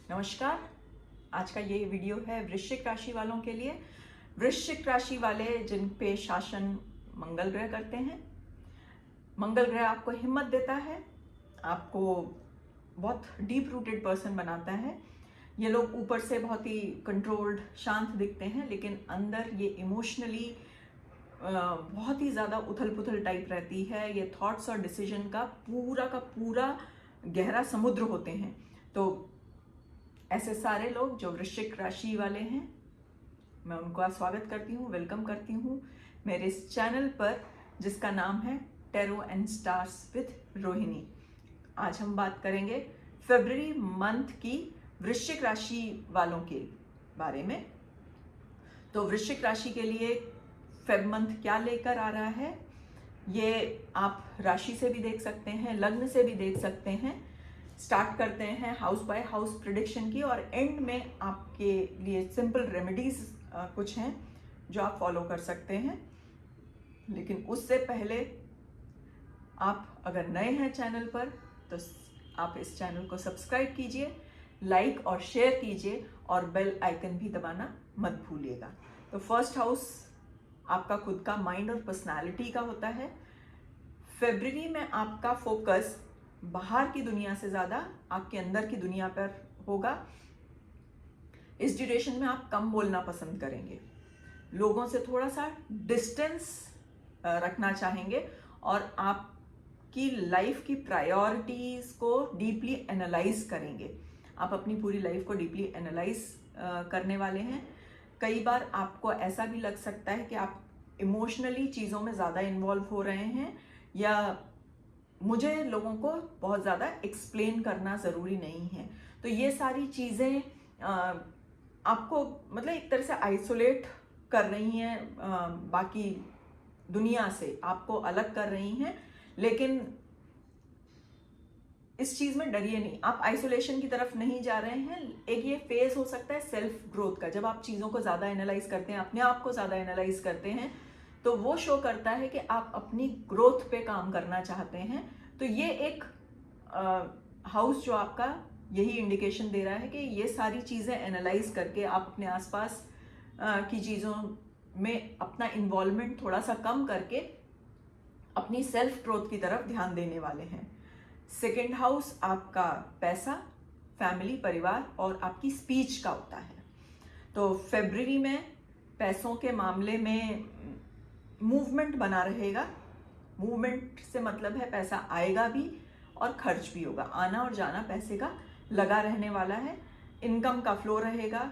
नमस्कार। आज का ये वीडियो है वृश्चिक राशि वालों के लिए। वृश्चिक राशि वाले जिन पे शासन मंगल ग्रह करते हैं। मंगल ग्रह आपको हिम्मत देता है, आपको बहुत डीप रूटेड पर्सन बनाता है। ये लोग ऊपर से बहुत ही कंट्रोल्ड शांत दिखते हैं, लेकिन अंदर ये इमोशनली बहुत ही ज़्यादा उथल पुथल टाइप रहती है। ये थॉट्स और डिसीजन का पूरा गहरा समुद्र होते हैं। तो ऐसे सारे लोग जो वृश्चिक राशि वाले हैं, मैं उनका स्वागत करती हूँ, वेलकम करती हूँ मेरे इस चैनल पर जिसका नाम है tarot and stars with Rohini. आज हम बात करेंगे फरवरी मंथ की वृश्चिक राशि वालों के बारे में। तो वृश्चिक राशि के लिए फेब मंथ क्या लेकर आ रहा है, ये आप राशि से भी देख सकते हैं, लग्न से भी देख सकते हैं। स्टार्ट करते हैं हाउस बाय हाउस प्रिडिक्शन की, और एंड में आपके लिए सिंपल रेमेडीज कुछ हैं जो आप फॉलो कर सकते हैं। लेकिन उससे पहले आप अगर नए हैं चैनल पर तो आप इस चैनल को सब्सक्राइब कीजिए, लाइक और शेयर कीजिए और बेल आइकन भी दबाना मत भूलिएगा। तो फर्स्ट हाउस आपका खुद का माइंड और पर्सनालिटी का होता है। फरवरी में आपका फोकस बाहर की दुनिया से ज़्यादा आपके अंदर की दुनिया पर होगा। इस ड्यूरेशन में आप कम बोलना पसंद करेंगे, लोगों से थोड़ा सा डिस्टेंस रखना चाहेंगे और आपकी लाइफ की प्रायोरिटीज को डीपली एनालाइज करेंगे। आप अपनी पूरी लाइफ को डीपली एनालाइज करने वाले हैं। कई बार आपको ऐसा भी लग सकता है कि आप इमोशनली चीज़ों में ज़्यादा इन्वॉल्व हो रहे हैं, या मुझे लोगों को बहुत ज़्यादा एक्सप्लेन करना ज़रूरी नहीं है। तो ये सारी चीज़ें आपको मतलब एक तरह से आइसोलेट कर रही हैं, बाकी दुनिया से आपको अलग कर रही हैं। लेकिन इस चीज़ में डरिए नहीं, आप आइसोलेशन की तरफ नहीं जा रहे हैं। एक ये फेज हो सकता है सेल्फ ग्रोथ का, जब आप चीज़ों को ज़्यादा एनालाइज करते हैं, अपने आप को ज़्यादा एनालाइज करते हैं, तो वो शो करता है कि आप अपनी ग्रोथ पे काम करना चाहते हैं। तो ये एक हाउस जो आपका यही इंडिकेशन दे रहा है कि ये सारी चीज़ें एनालाइज करके आप अपने आसपास की चीज़ों में अपना इन्वॉल्वमेंट थोड़ा सा कम करके अपनी सेल्फ ग्रोथ की तरफ ध्यान देने वाले हैं। सेकेंड हाउस आपका पैसा, फैमिली, परिवार और आपकी स्पीच का होता है। तो फरवरी में पैसों के मामले में मूवमेंट बना रहेगा। मूवमेंट से मतलब है पैसा आएगा भी और खर्च भी होगा, आना और जाना पैसे का लगा रहने वाला है। इनकम का फ्लो रहेगा,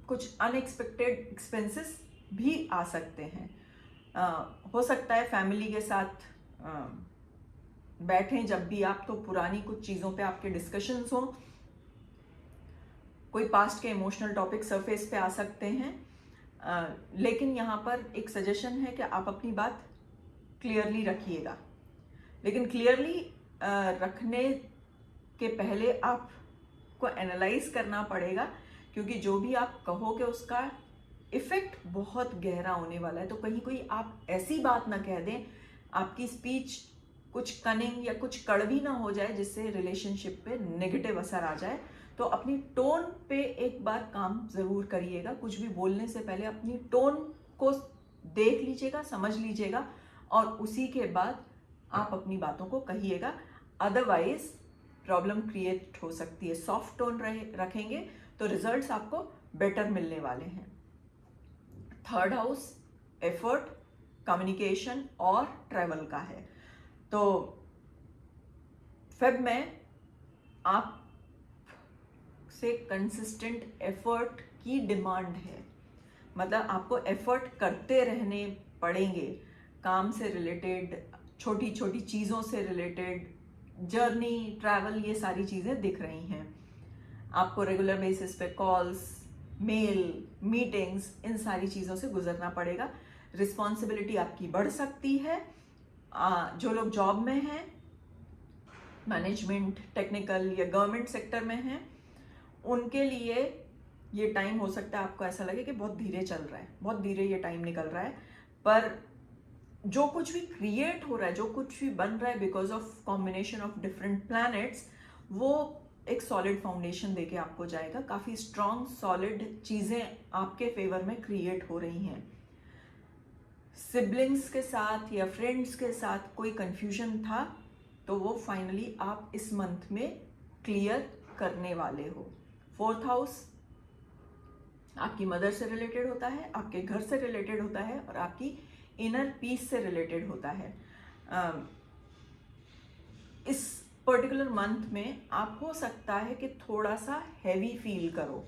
कुछ अनएक्सपेक्टेड एक्सपेंसेस भी आ सकते हैं। हो सकता है फैमिली के साथ बैठें जब भी आप, तो पुरानी कुछ चीज़ों पे आपके डिस्कशंस हों, कोई पास्ट के इमोशनल टॉपिक सरफेस पे आ सकते हैं। लेकिन यहाँ पर एक सजेशन है कि आप अपनी बात क्लियरली रखिएगा। लेकिन क्लियरली रखने के पहले आपको एनालाइज करना पड़ेगा, क्योंकि जो भी आप कहोगे उसका इफेक्ट बहुत गहरा होने वाला है। तो कहीं कोई आप ऐसी बात ना कह दें, आपकी स्पीच कुछ कनिंग या कुछ कड़वी ना हो जाए जिससे रिलेशनशिप पे नेगेटिव असर आ जाए। तो अपनी टोन पे एक बार काम जरूर करिएगा। कुछ भी बोलने से पहले अपनी टोन को देख लीजिएगा, समझ लीजिएगा और उसी के बाद आप अपनी बातों को कहिएगा। अदरवाइज प्रॉब्लम क्रिएट हो सकती है। सॉफ्ट टोन रखेंगे तो रिजल्ट्स आपको बेटर मिलने वाले हैं। थर्ड हाउस एफर्ट, कम्युनिकेशन और ट्रैवल का है। तो फेब में आप से कंसिस्टेंट एफर्ट की डिमांड है, मतलब आपको एफर्ट करते रहने पड़ेंगे। काम से रिलेटेड, छोटी छोटी चीज़ों से रिलेटेड, जर्नी, ट्रैवल, ये सारी चीज़ें दिख रही हैं। आपको रेगुलर बेसिस पे कॉल्स, मेल, मीटिंग्स, इन सारी चीज़ों से गुजरना पड़ेगा। रिस्पॉन्सिबिलिटी आपकी बढ़ सकती है। जो लोग जॉब में हैं, मैनेजमेंट, टेक्निकल या गवर्नमेंट सेक्टर में हैं, उनके लिए ये टाइम हो सकता है आपको ऐसा लगे कि बहुत धीरे चल रहा है, बहुत धीरे ये टाइम निकल रहा है। पर जो कुछ भी क्रिएट हो रहा है, जो कुछ भी बन रहा है because of combination of different planets, वो एक सॉलिड फाउंडेशन देके आपको जाएगा। काफ़ी स्ट्रॉन्ग सॉलिड चीज़ें आपके फेवर में क्रिएट हो रही हैं। सिबलिंग्स के साथ या फ्रेंड्स के साथ कोई कंफ्यूजन था तो वो फाइनली आप इस मंथ में क्लियर करने वाले हो। 4th हाउस आपकी मदर से रिलेटेड होता है, आपके घर से रिलेटेड होता है और आपकी इनर पीस से रिलेटेड होता है। इस पर्टिकुलर मंथ में आप हो सकता है कि थोड़ा सा हैवी फील करो।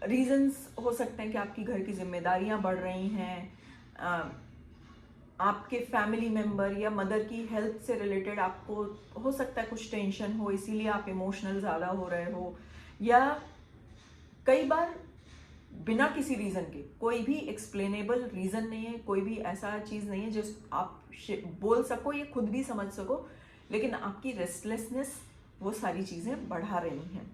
रीजंस हो सकते हैं कि आपकी घर की जिम्मेदारियां बढ़ रही हैं, आपके फैमिली मेंबर या मदर की हेल्थ से रिलेटेड आपको हो सकता है कुछ टेंशन हो, इसीलिए आप इमोशनल ज़्यादा हो रहे हो, या कई बार बिना किसी रीज़न के, कोई भी एक्सप्लेनेबल रीज़न नहीं है, कोई भी ऐसा चीज़ नहीं है जो आप बोल सको या खुद भी समझ सको, लेकिन आपकी रेस्टलेसनेस वो सारी चीज़ें बढ़ा रही हैं।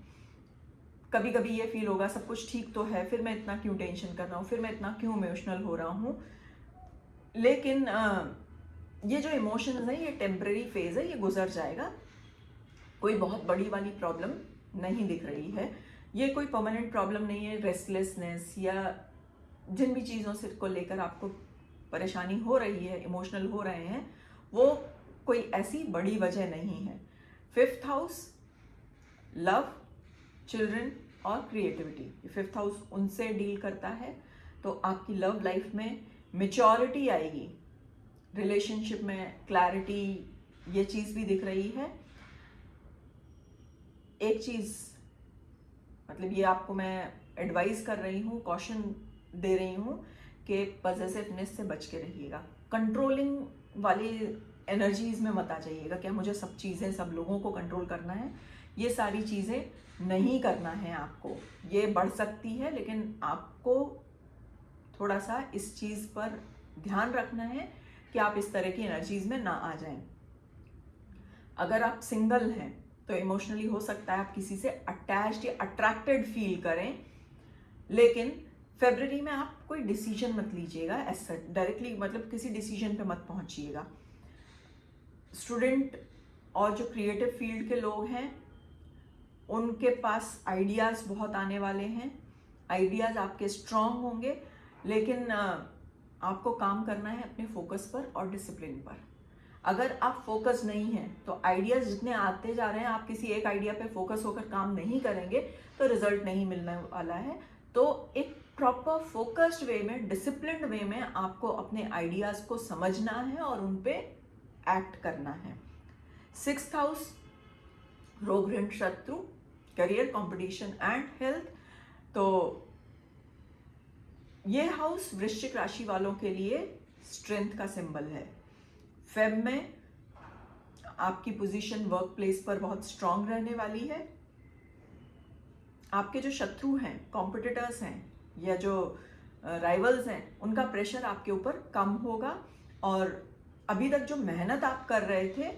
कभी कभी ये फील होगा सब कुछ ठीक तो है, फिर मैं इतना क्यों टेंशन कर रहा हूँ, फिर मैं इतना क्यों इमोशनल हो रहा हूँ। लेकिन ये जो इमोशंस है ये टेम्परेरी फेज है, ये गुजर जाएगा। कोई बहुत बड़ी वाली प्रॉब्लम नहीं दिख रही है, ये कोई परमानेंट प्रॉब्लम नहीं है। रेस्टलेसनेस या जिन भी चीज़ों से को लेकर आपको परेशानी हो रही है, इमोशनल हो रहे हैं, वो कोई ऐसी बड़ी वजह नहीं है। 5th हाउस लव, चिल्ड्रन और क्रिएटिविटी, 5th हाउस उनसे डील करता है। तो आपकी लव लाइफ में मैच्योरिटी आएगी, रिलेशनशिप में क्लैरिटी, ये चीज़ भी दिख रही है। एक चीज़ मतलब ये आपको मैं एडवाइस कर रही हूँ, कॉशन दे रही हूँ कि पॉसेसिवनेस से बच के रहिएगा। कंट्रोलिंग वाली एनर्जीज में मत आ जाइएगा, क्या मुझे सब चीज़ें सब लोगों को कंट्रोल करना है, ये सारी चीज़ें नहीं करना है आपको। ये बढ़ सकती है लेकिन आपको थोड़ा सा इस चीज़ पर ध्यान रखना है कि आप इस तरह की एनर्जीज में ना आ जाएं। अगर आप सिंगल हैं तो इमोशनली हो सकता है आप किसी से अटैच्ड या अट्रैक्टेड फील करें, लेकिन फरवरी में आप कोई डिसीजन मत लीजिएगा ऐसा डायरेक्टली, मतलब किसी डिसीजन पे मत पहुंचिएगा। स्टूडेंट और जो क्रिएटिव फील्ड के लोग हैं उनके पास आइडियाज़ बहुत आने वाले हैं, आइडियाज़ आपके स्ट्रॉन्ग होंगे, लेकिन आपको काम करना है अपने फोकस पर और डिसिप्लिन पर। अगर आप फोकस नहीं हैं तो आइडियाज़ जितने आते जा रहे हैं, आप किसी एक आइडिया पे फोकस होकर काम नहीं करेंगे तो रिजल्ट नहीं मिलने वाला है। तो एक प्रॉपर फोकस्ड वे में, डिसिप्लिन्ड वे में आपको अपने आइडियाज़ को समझना है और उन पे एक्ट करना है। 6th हाउस रोग ऋण शत्रु, करियर, कंपटीशन एंड हेल्थ। तो ये हाउस वृश्चिक राशि वालों के लिए स्ट्रेंथ का सिंबल है। फेब में आपकी पोजीशन वर्क प्लेस पर बहुत स्ट्रांग रहने वाली है। आपके जो शत्रु हैं, कॉम्पिटिटर्स हैं या जो राइवल्स हैं, उनका प्रेशर आपके ऊपर कम होगा और अभी तक जो मेहनत आप कर रहे थे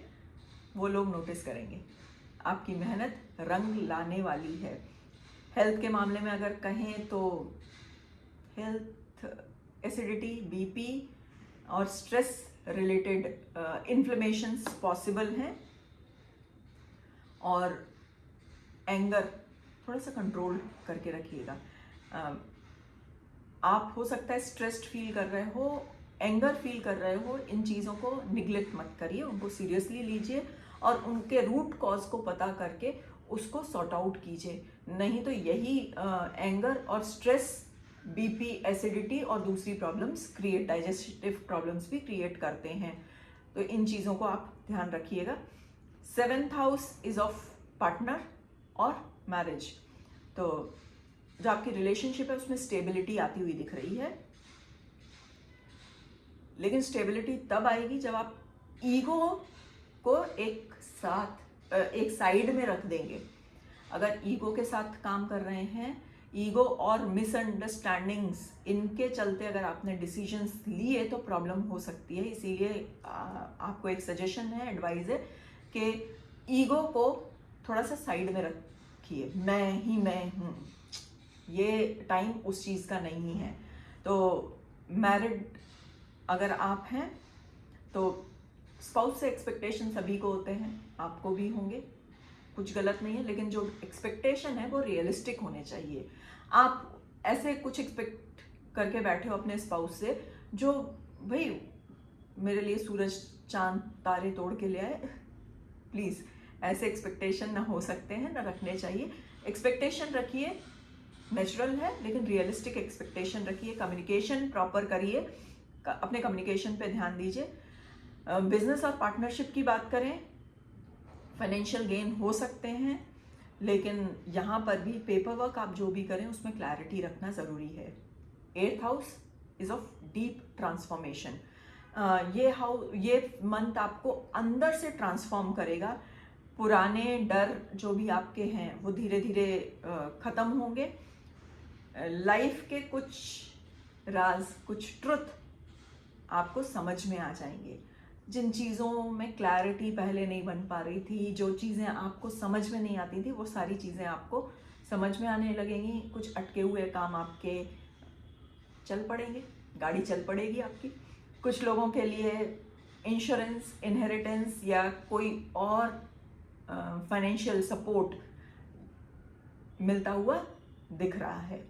वो लोग नोटिस करेंगे। आपकी मेहनत रंग लाने वाली है। हेल्थ के मामले में अगर कहें तो हेल्थ, एसिडिटी, बीपी और स्ट्रेस रिलेटेड इन्फ्लेमेशंस पॉसिबल हैं, और एंगर थोड़ा सा कंट्रोल करके रखिएगा। आप हो सकता है स्ट्रेस्ड फील कर रहे हो, एंगर फील कर रहे हो, इन चीज़ों को निगलेक्ट मत करिए, उनको सीरियसली लीजिए और उनके रूट कॉज को पता करके उसको सॉर्ट आउट कीजिए। नहीं तो यही एंगर और स्ट्रेस बीपी, एसिडिटी और दूसरी प्रॉब्लम्स क्रिएट, डाइजेस्टिव प्रॉब्लम्स भी क्रिएट करते हैं। तो इन चीज़ों को आप ध्यान रखिएगा। 7th house is of partner और मैरिज। तो जो आपकी रिलेशनशिप है उसमें स्टेबिलिटी आती हुई दिख रही है, लेकिन स्टेबिलिटी तब आएगी जब आप ईगो को एक साइड में रख देंगे। अगर ईगो के साथ काम कर रहे हैं, ईगो और मिसअंडरस्टैंडिंग्स, इनके चलते अगर आपने डिसीजंस लिए तो प्रॉब्लम हो सकती है। इसीलिए आपको एक सजेशन है, एडवाइस है कि ईगो को थोड़ा सा साइड में रखिए। मैं हूँ, ये टाइम उस चीज़ का नहीं है। तो मैरिड अगर आप हैं तो स्पाउस से एक्सपेक्टेशन सभी को होते हैं, आपको भी होंगे। कुछ गलत नहीं है, लेकिन जो एक्सपेक्टेशन है वो रियलिस्टिक होने चाहिए। आप ऐसे कुछ एक्सपेक्ट करके बैठे हो अपने स्पाउस से जो भाई मेरे लिए सूरज चांद तारे तोड़ के ले आए, प्लीज़ ऐसे एक्सपेक्टेशन ना हो सकते हैं, ना रखने चाहिए। एक्सपेक्टेशन रखिए, नेचुरल है, लेकिन रियलिस्टिक एक्सपेक्टेशन रखिए। कम्युनिकेशन प्रॉपर करिए, अपने कम्युनिकेशन पे ध्यान दीजिए। बिजनेस और पार्टनरशिप की बात करें, फाइनेंशियल गेन हो सकते हैं, लेकिन यहाँ पर भी पेपर वर्क आप जो भी करें उसमें क्लैरिटी रखना ज़रूरी है। 8th house is of deep transformation. ये मंथ आपको अंदर से ट्रांसफॉर्म करेगा। पुराने डर जो भी आपके हैं वो धीरे धीरे ख़त्म होंगे। लाइफ के कुछ राज, कुछ ट्रुथ आपको समझ में आ जाएंगे। जिन चीज़ों में क्लैरिटी पहले नहीं बन पा रही थी, जो चीज़ें आपको समझ में नहीं आती थी, वो सारी चीज़ें आपको समझ में आने लगेंगी। कुछ अटके हुए काम आपके चल पड़ेंगे, गाड़ी चल पड़ेगी आपकी। कुछ लोगों के लिए इंश्योरेंस, इनहेरिटेंस या कोई और फाइनेंशियल सपोर्ट मिलता हुआ दिख रहा है।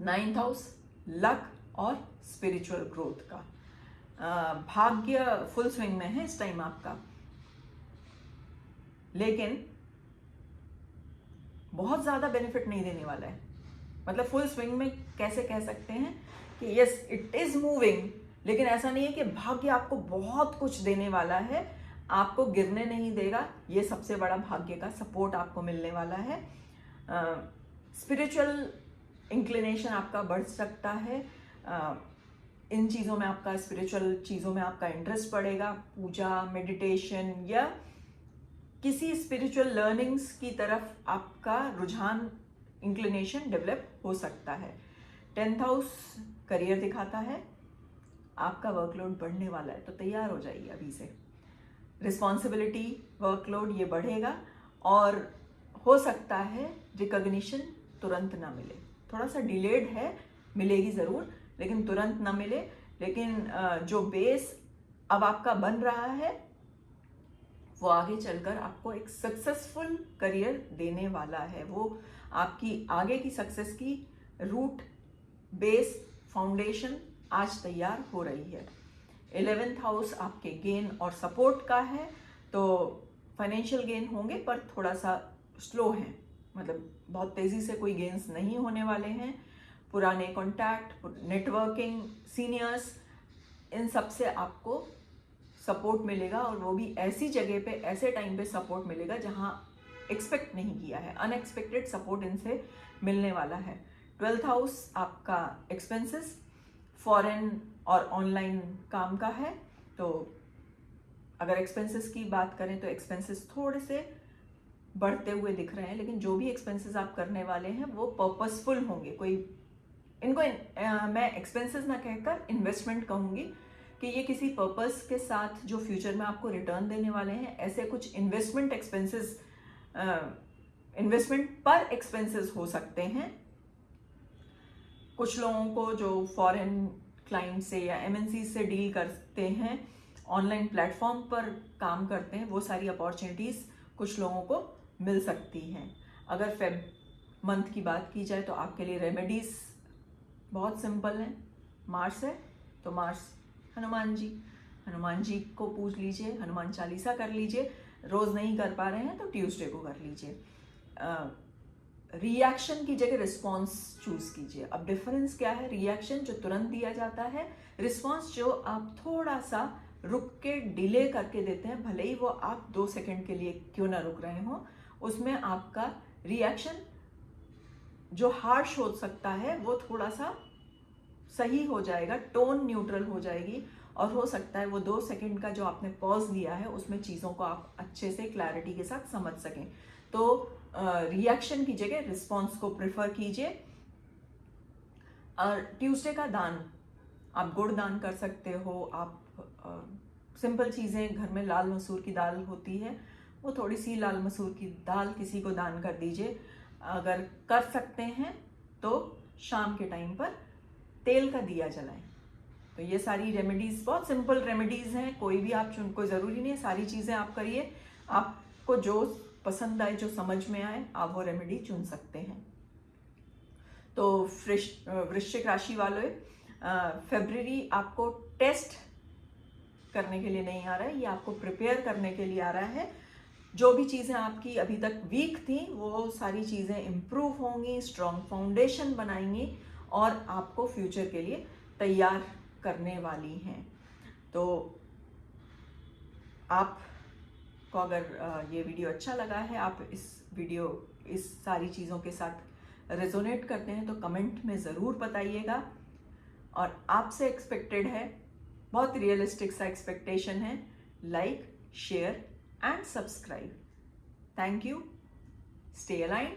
9th हाउस लक और स्पिरिचुअल ग्रोथ का। भाग्य फुल स्विंग में है इस टाइम आपका, लेकिन बहुत ज्यादा बेनिफिट नहीं देने वाला है। मतलब फुल स्विंग में कैसे कह सकते हैं कि यस इट इज मूविंग, लेकिन ऐसा नहीं है कि भाग्य आपको बहुत कुछ देने वाला है, आपको गिरने नहीं देगा। ये सबसे बड़ा भाग्य का सपोर्ट आपको मिलने वाला है। स्पिरिचुअल इंक्लिनेशन आपका बढ़ सकता है। इन चीज़ों में आपका, स्पिरिचुअल चीज़ों में आपका इंटरेस्ट बढ़ेगा। पूजा, मेडिटेशन या किसी स्पिरिचुअल लर्निंग्स की तरफ आपका रुझान, इंक्लिनेशन डेवलप हो सकता है। 10th हाउस करियर दिखाता है, आपका वर्कलोड बढ़ने वाला है, तो तैयार हो जाइए अभी से। रिस्पॉन्सिबिलिटी, वर्कलोड ये बढ़ेगा और हो सकता है रिकॉग्निशन तुरंत ना मिले, थोड़ा सा डिलेड है, मिलेगी ज़रूर, लेकिन तुरंत ना मिले। लेकिन जो बेस अब आपका बन रहा है वो आगे चलकर आपको एक सक्सेसफुल करियर देने वाला है। वो आपकी आगे की सक्सेस की रूट, बेस, फाउंडेशन आज तैयार हो रही है। 11th हाउस आपके गेन और सपोर्ट का है, तो फाइनेंशियल गेन होंगे पर थोड़ा सा स्लो हैं, मतलब बहुत तेज़ी से कोई गेन्स नहीं होने वाले हैं। पुराने कॉन्टैक्ट, नेटवर्किंग, सीनियर्स, इन सब से आपको सपोर्ट मिलेगा, और वो भी ऐसी जगह पे, ऐसे टाइम पे सपोर्ट मिलेगा जहां एक्सपेक्ट नहीं किया है। अनएक्सपेक्टेड सपोर्ट इनसे मिलने वाला है। 12th हाउस आपका एक्सपेंसेस, फॉरेन और ऑनलाइन काम का है, तो अगर एक्सपेंसेस की बात करें तो एक्सपेंसेस थोड़े से बढ़ते हुए दिख रहे हैं, लेकिन जो भी एक्सपेंसेस आप करने वाले हैं वो पर्पसफुल होंगे। कोई इनको मैं एक्सपेंसेस ना कहकर इन्वेस्टमेंट कहूँगी कि ये किसी पर्पस के साथ जो फ्यूचर में आपको रिटर्न देने वाले हैं। ऐसे कुछ इन्वेस्टमेंट एक्सपेंसेस, इन्वेस्टमेंट पर एक्सपेंसेस हो सकते हैं। कुछ लोगों को जो फॉरेन क्लाइंट से या एमएनसी से डील करते हैं, ऑनलाइन प्लेटफॉर्म पर काम करते हैं, वो सारी अपॉर्चुनिटीज़ कुछ लोगों को मिल सकती हैं। अगर फेब मंथ की बात की जाए तो आपके लिए रेमेडीज़ बहुत सिंपल हैं। मार्स है तो मार्स, हनुमान जी को पूज लीजिए, हनुमान चालीसा कर लीजिए। रोज़ नहीं कर पा रहे हैं तो ट्यूसडे को कर लीजिए। रिएक्शन की जगह रिस्पॉन्स चूज कीजिए। अब डिफरेंस क्या है? रिएक्शन जो तुरंत दिया जाता है, रिस्पॉन्स जो आप थोड़ा सा रुक के डिले करके देते हैं, भले ही वो आप 2 सेकंड के लिए क्यों ना रुक रहे हो, उसमें आपका रिएक्शन जो हार्श हो सकता है वो थोड़ा सा सही हो जाएगा, टोन न्यूट्रल हो जाएगी, और हो सकता है वो 2 सेकंड का जो आपने पॉज लिया है उसमें चीज़ों को आप अच्छे से क्लैरिटी के साथ समझ सकें। तो रिएक्शन की जगह रिस्पॉन्स को प्रेफर कीजिए। और ट्यूसडे का दान, आप गुड़ दान कर सकते हो। आप सिंपल चीज़ें, घर में लाल मसूर की दाल होती है, वो थोड़ी सी लाल मसूर की दाल किसी को दान कर दीजिए। अगर कर सकते हैं तो शाम के टाइम पर तेल का दिया जलाएं। तो ये सारी रेमेडीज़ बहुत सिंपल रेमेडीज़ हैं, कोई भी आप चुन, कोई ज़रूरी नहीं है सारी चीज़ें आप करिए। आप आपको जो पसंद आए, जो समझ में आए, आप वो रेमेडी चुन सकते हैं। तो वृश्चिक राशि वालों, फरवरी आपको टेस्ट करने के लिए नहीं आ रहा है, ये आपको प्रिपेयर करने के लिए आ रहा है। जो भी चीज़ें आपकी अभी तक वीक थी वो सारी चीज़ें इम्प्रूव होंगी, स्ट्रॉन्ग फाउंडेशन बनाएंगी और आपको फ्यूचर के लिए तैयार करने वाली हैं। तो आपको अगर ये वीडियो अच्छा लगा है, आप इस सारी चीज़ों के साथ रेजोनेट करते हैं, तो कमेंट में ज़रूर बताइएगा। और आपसे एक्सपेक्टेड है, बहुत रियलिस्टिक सा एक्सपेक्टेशन है, like, share and subscribe. Thank you. Stay aligned.